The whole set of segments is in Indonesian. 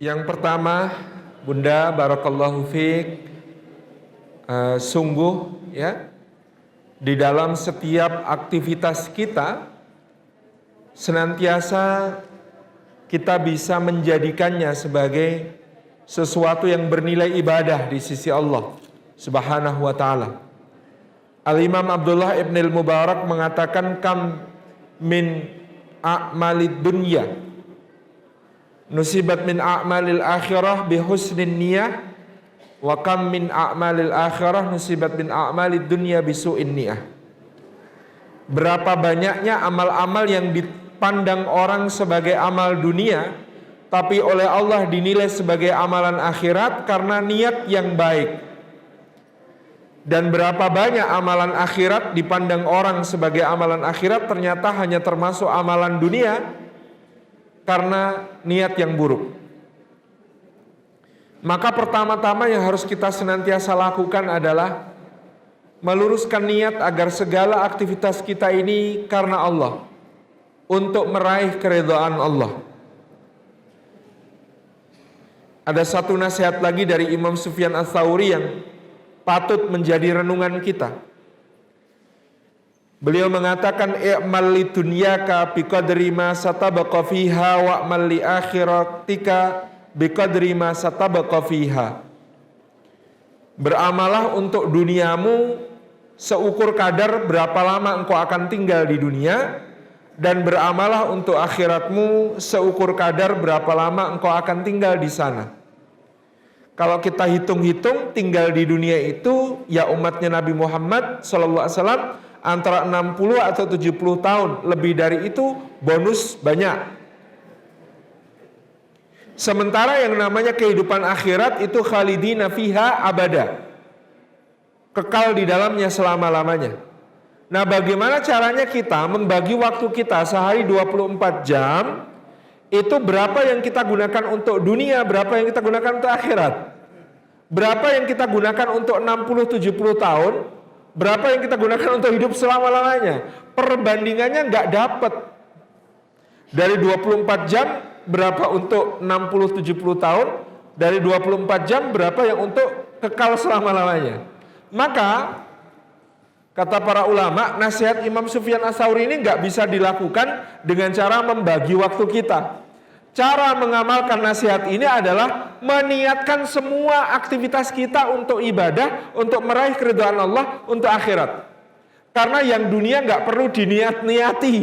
Yang pertama, Bunda, barakallahu fiik, sungguh ya, di dalam setiap aktivitas kita senantiasa kita bisa menjadikannya sebagai sesuatu yang bernilai ibadah di sisi Allah Subhanahu wa taala. Al-Imam Abdullah ibn al-Mubarak mengatakan, kam min a'malid dunya nusibat min a'malil akhirah bi husnin niyah, wa kam min a'malil akhirah nusibat min a'malid dunya bi su'in niyah. Berapa banyaknya amal-amal yang dipandang orang sebagai amal dunia, tapi oleh Allah dinilai sebagai amalan akhirat karena niat yang baik. Dan berapa banyak amalan akhirat dipandang orang sebagai amalan akhirat, ternyata hanya termasuk amalan dunia karena niat yang buruk. Maka pertama-tama yang harus kita senantiasa lakukan adalah meluruskan niat agar segala aktivitas kita ini karena Allah, untuk meraih keridhaan Allah. Ada satu nasihat lagi dari Imam Sufyan Ats-Tsauri yang patut menjadi renungan kita. Beliau mengatakan, i'mal li dunyaka biqadri ma satabaqa fiha wa'mal li akhiratika biqadri ma satabaqa fiha. Beramalah untuk duniamu seukur kadar berapa lama engkau akan tinggal di dunia, dan beramalah untuk akhiratmu seukur kadar berapa lama engkau akan tinggal di sana. Kalau kita hitung-hitung tinggal di dunia itu, ya umatnya Nabi Muhammad SAW, antara 60 atau 70 tahun. Lebih dari itu bonus banyak. Sementara yang namanya kehidupan akhirat itu khalidina fiha abada, kekal di dalamnya selama-lamanya. Nah, bagaimana caranya kita membagi waktu kita sehari 24 jam, itu berapa yang kita gunakan untuk dunia, berapa yang kita gunakan untuk akhirat. Berapa yang kita gunakan untuk 60-70 tahun, berapa yang kita gunakan untuk hidup selama-lamanya. Perbandingannya nggak dapat. Dari 24 jam, berapa untuk 60-70 tahun, dari 24 jam, berapa yang untuk kekal selama-lamanya. Maka, kata para ulama, nasihat Imam Sufyan Ats-Tsauri ini nggak bisa dilakukan dengan cara membagi waktu kita. Cara mengamalkan nasihat ini adalah meniatkan semua aktivitas kita untuk ibadah, untuk meraih keridhaan Allah, untuk akhirat. Karena yang dunia nggak perlu diniat-niati.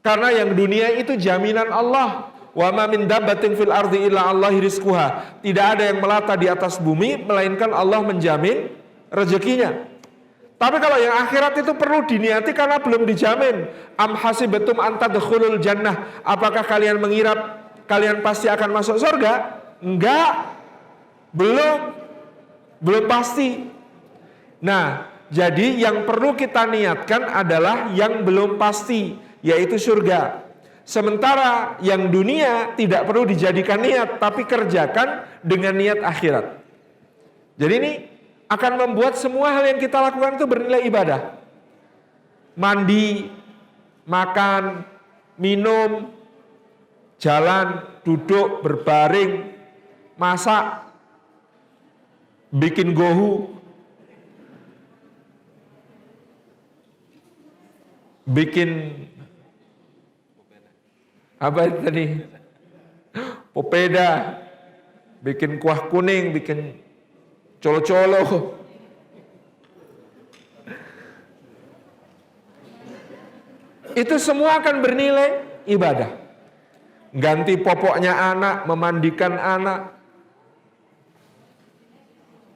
Karena yang dunia itu jaminan Allah. Wa ma min dabbatin fil ardi illa Allahi rizquha. Tidak ada yang melata di atas bumi melainkan Allah menjamin rezekinya. Tapi kalau yang akhirat itu perlu diniati karena belum dijamin. Am hasibatum an tadkhulul jannah. Apakah kalian mengira kalian pasti akan masuk surga? Enggak. Belum pasti. Nah, jadi yang perlu kita niatkan adalah yang belum pasti, yaitu surga. Sementara yang dunia tidak perlu dijadikan niat, tapi kerjakan dengan niat akhirat. Jadi ini akan membuat semua hal yang kita lakukan itu bernilai ibadah. Mandi, makan, minum, jalan, duduk, berbaring, masak, bikin gohu, bikin apa itu tadi? Popeda, bikin kuah kuning, bikin colo-colo. Itu semua akan bernilai ibadah. Ganti popoknya anak, memandikan anak,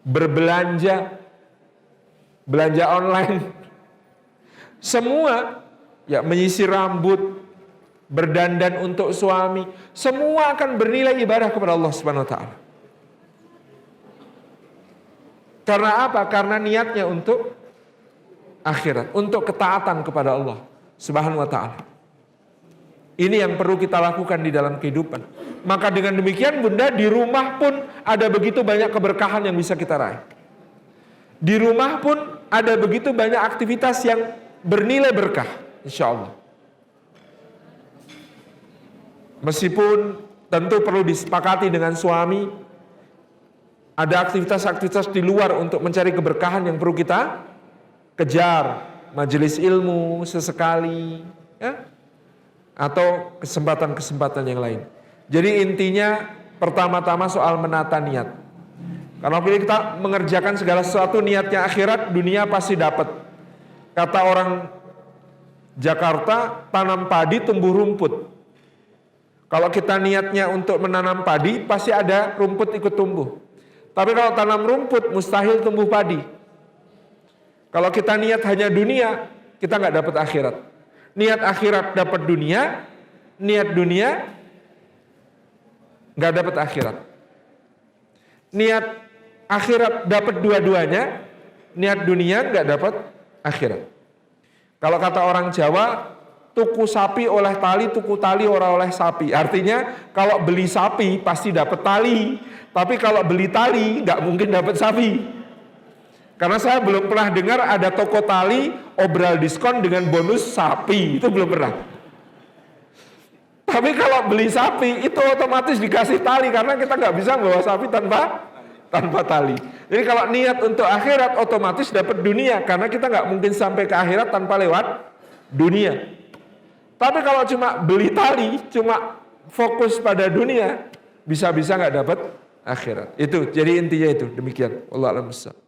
berbelanja, belanja online. Semua, ya, menyisir rambut, berdandan untuk suami, semua akan bernilai ibadah kepada Allah Subhanahu wa taala. Karena apa? Karena niatnya untuk akhirat, untuk ketaatan kepada Allah Subhanahu wa taala. Ini yang perlu kita lakukan di dalam kehidupan. Maka dengan demikian, Bunda, di rumah pun ada begitu banyak keberkahan yang bisa kita raih. Di rumah pun ada begitu banyak aktivitas yang bernilai berkah, insya Allah. Meskipun tentu perlu disepakati dengan suami. Ada aktivitas-aktivitas di luar untuk mencari keberkahan yang perlu kita kejar. Majelis ilmu sesekali, ya? Atau kesempatan-kesempatan yang lain. Jadi intinya pertama-tama soal menata niat. Karena kita mengerjakan segala sesuatu niatnya akhirat, dunia pasti dapat. Kata orang Jakarta, tanam padi tumbuh rumput. Kalau kita niatnya untuk menanam padi, pasti ada rumput ikut tumbuh. Tapi kalau tanam rumput, mustahil tumbuh padi. Kalau kita niat hanya dunia, kita nggak dapat akhirat. Niat akhirat dapat dunia, niat dunia nggak dapat akhirat. Niat akhirat dapat dua-duanya, niat dunia nggak dapat akhirat. Kalau kata orang Jawa, tuku sapi oleh tali, tuku tali orang oleh sapi. Artinya kalau beli sapi pasti dapat tali, tapi kalau beli tali nggak mungkin dapat sapi. Karena saya belum pernah dengar ada toko tali obral diskon dengan bonus sapi, itu belum pernah. Tapi kalau beli sapi itu otomatis dikasih tali karena kita nggak bisa bawa sapi tanpa tali. Jadi kalau niat untuk akhirat otomatis dapat dunia karena kita nggak mungkin sampai ke akhirat tanpa lewat dunia. Tapi kalau cuma beli tali, cuma fokus pada dunia, bisa-bisa nggak dapat akhirat. Itu jadi intinya itu demikian. Wallahu a'lam bishawab.